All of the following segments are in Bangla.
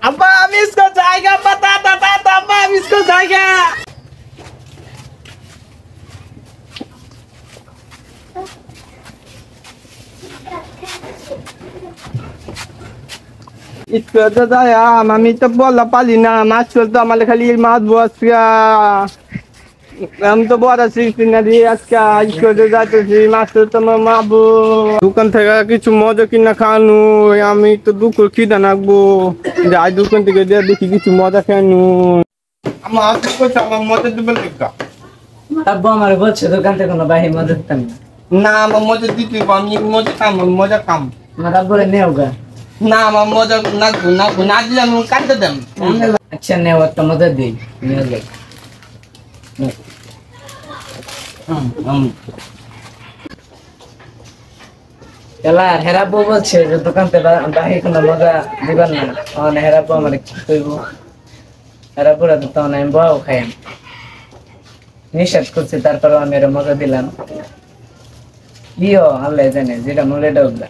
अब्बा हम इसको जाएगा बता बता अब्बा हम इसको जाएगा इसको तो जाया मम्मी तो बोला पाली ना माच तो हमारे खाली माच बॉस का हम तो बहुत अच्छी नदी আজকে इसको যাইতেছি মাছ তো মাবো দোকান থেকে কিছু মজা কিনা খানু আমি তো দুঃখ খিদা নাকবো যাই দোকান থেকে দিয়ে দেখি কিছু মজা খানু আমার আজকে কইছে আমার মজা দিবেন না আব্বু আমার বলছে দোকান থেকে কোনো বাহি মজা দিতাম না আমার মজা দিতে আমি মজা কাম আমার আব্বুরে নেওগা না আমার মজা না দিলে আমি কাটতে দেন আচ্ছা নেও একটা মজা দিই নিয়ে যাই এলার হেরাবো বলছে যে দোকান থেকে বাহি কোনো মজা দিবেন না মানে হেরাবো আমার কি কইব হেরাবোরা তো তখন আমি বউ খাই নিষেধ করছি তারপরে আমি এর মজা দিলাম দিও আল্লাহ জানে যেটা মনে ডুবলা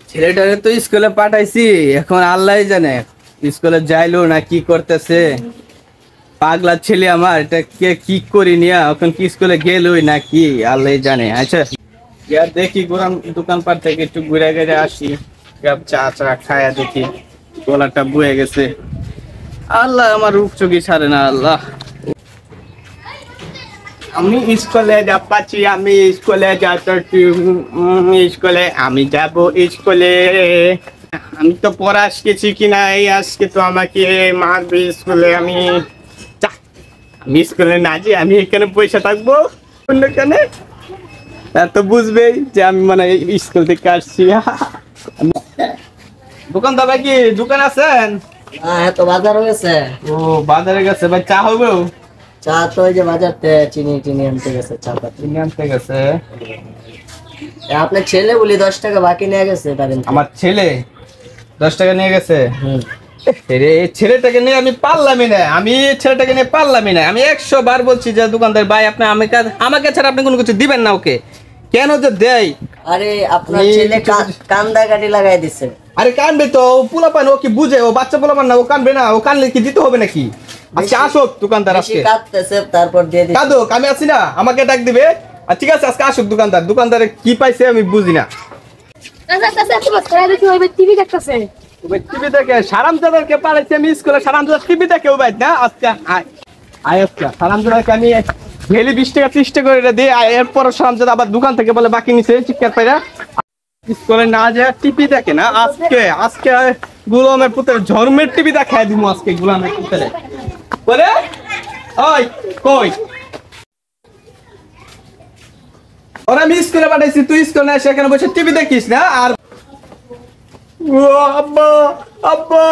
ছেলেটারে তো স্কুলে পাঠাইছি এখন আল্লাহই জানে স্কুলে যাইলো না কি করতেছে পাগলা ছেলে আমার এটা কে কি করি নিয়া এখন কি স্কুলে গেলই না কি আল্লাহই জানে আচ্ছা ইয়ার দেখি গোরাম দোকানপাট থেকে একটু ঘুরে ঘুরে আসি কাপ চা খায়া দেখি গলাটা বয়ে গেছে আল্লাহ আমার রূপ চোখে ছাড়ে না আল্লাহ আমি স্কুলে যাচ্ছি আমি স্কুলে যাচ্ছি স্কুলে আমি যাব স্কুলে আমি তো পড়া শিখেছি কিনা এই আজকে তো আমাকে মারবে স্কুলে আমি স্কুলে না যে আমি এখানে পয়সা থাকবো অন্যখানে তা তো বুঝবেই যে আমি মানে স্কুল থেকে আসছি দোকান দাদা কি দোকান আছেন হ্যাঁ তো বাজার হয়েছে ও বাজারে গেছে ভাই চা হবে চা তো ওই যে বাজারতে চিনি আনতে গেছে চা পাতি চিনি আনতে গেছে আপনার ছেলে বলি 10 টাকা বাকি নিয়ে গেছে আমার ছেলে 10 টাকা নিয়ে গেছে ছেলেটাকে নিয়ে আমি পারলামই না আমি ছেলেটাকে নিয়ে পারলামই না আমি 100 বার বলছি যে দোকানদার ভাই আপনি আমাকে ছাড়া আপনি কোনো কিছু দিবেন না ওকে কেন যে দেয় আরে আপনার ছেলে কান্দা কাটি লাগাই দিছে আরে কানবে তো পোলাপান ও কি বুঝে ও বাচ্চা পোলাপান না ও কানবে না ও কানলে কি দিতে হবে নাকি আজকে আসুক দোকানদার আজকে কাঁদতেছে তারপর দিয়ে দিই কাঁদুক আমি আছি না আমাকে ডাক দিবে আর ঠিক আছে আজকে আসুক দোকানদারে কি পাইছে আমি বুঝি না টিভি দেখতেছে টিভি দেখে সারামজাদারকে পাঠাইছি আমি স্কুলে সারামজাদার টিভি দেখে ও বাইত না আজকে আজকে সারামজাদারকে আমি ভেলি 20 টাকা 30 টাকা করে দিয়ে এরপর সারামজাদা আবার দোকান থেকে বলে বাকি নিছে চিৎকার পাইরা স্কুলে না যায় টিভি দেখে না আজকে গুলামের পুত্রের ঝর্মের টিভি দেখায় দিমু আজকে গুলামের পুত্রে বলে ওই কই ওরা আমি স্কুলে পাঠাইছি তুই স্কুলে না সেখানে বসে টিভি দেখিস না আর ও আব্বা আব্বা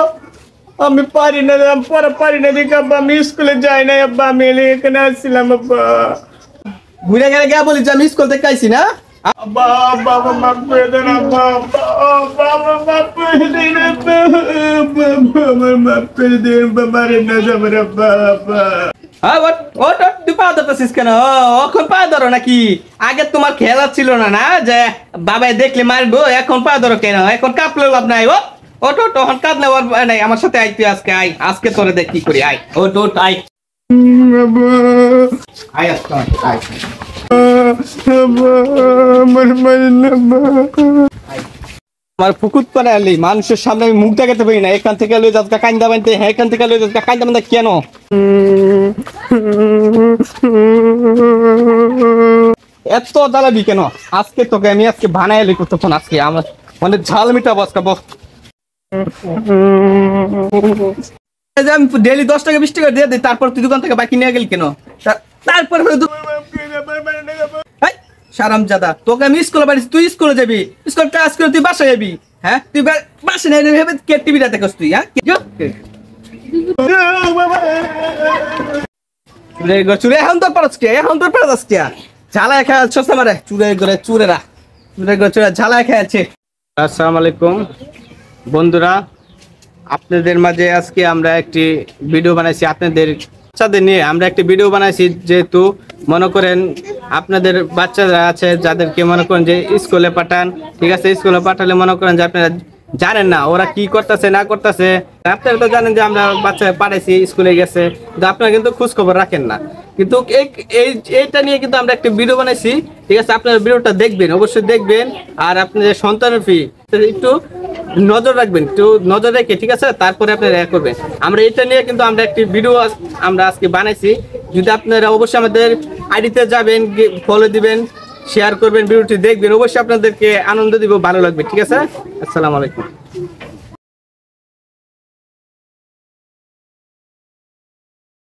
আমি পারি না পরে পারি না দেখি আব্বা আমি স্কুলে যাই না আব্বা আমি এখানে আসছিলাম আব্বা ঘুরে গেলে গিয়ে বলি যে আমি স্কুল থেকে আইছি না আব্বা বাবা মাফ করে দেন আব্বা বাবা মাফ করে দেন আমার মাফ করে দেন বাবা রে না যাবে আব্বা আব্বা তুই পা ধরতেছিস কেন এখন পা ধরো নাকি আগে তোমার খেলা ছিল না যে বাবাই দেখলে মারবো এখন পা ধরো কেন এখন কাঁপলে লাভ নাই ওটো তখন কাঁদলে নাই আমার সাথে আই তুই আজকে তোরে দেখ কি করি আই ওটো আই আমার ফুকুত পারে আলি মানুষের সামনে আমি মুখ দেখাতে পারি না এখান থেকে লই যাচ্ছে কান্দা বানতে হ্যাঁ এখান থেকে লই যাচ্ছে কান্দা বানতে কেন এত জ্বালাবি কেন আজকে তোকে আমি আজকে বানাই এলি তখন আজকে আমার মানে ঝাল মিটা বসকাবো আমি ডেলি 10 টাকা 20 টাকা দিয়ে দিই তারপর তুই দোকান থেকে বাকি নিয়ে গেলি কেন তারপর সারামজাদা তোকে আমি স্কুলে পাঠিয়েছি তুই স্কুলে যাবি স্কুল ক্লাস করে তুই বাসায় যাবি হ্যাঁ তুই বাসায় নেই ভেবে কে টিভিটা দেখাস তুই হ্যাঁ চুরে এখন তোর পারস কে এখন তোর পারস কে ঝালাই খেয়ালছ আমারে চুরে করে চুরেরা ঝালাই খেয়ালছে আসসালামু আলাইকুম বন্ধুরা আপনাদের মাঝে আজকে আমরা একটি ভিডিও বানাইছি আপনাদের বাচ্চাদের নিয়ে আমরা একটা ভিডিও বানাইছি, যেহেতু মনে করেন আপনাদের বাচ্চারা আছে যাদেরকে মনে করেন যে স্কুলে পাঠান, ঠিক আছে, স্কুলে পাঠালে মনে করেন যে আপনারা জানেন না ওরা কি করতেছে না করতেছে। আপনারা তো জানেন যে আমরা বাচ্চা পাঠাইছি, স্কুলে গেছে, কিন্তু আপনারা কিন্তু খোঁজ খবর রাখেন না। কিন্তু এইটা নিয়ে কিন্তু আমরা একটা ভিডিও বানাইছি, ঠিক আছে, আপনারা ভিডিওটা দেখবেন, অবশ্যই দেখবেন। আর আপনাদের সন্তানের ফি একটু নজর রাখবেন, একটু নজর রেখে, ঠিক আছে, তারপরে আপনারা করবেন। আমরা এটা নিয়ে কিন্তু আমরা একটি ভিডিও আমরা আজকে বানাইছি। যদি আপনারা অবশ্যই আমাদের আইডিতে যাবেন, ফলো দিবেন, শেয়ার করবেন, ভিডিওটি দেখবেন, অবশ্যই আপনাদেরকে আনন্দ দিব, ভালো লাগবে, ঠিক আছে। আসসালামু আলাইকুম।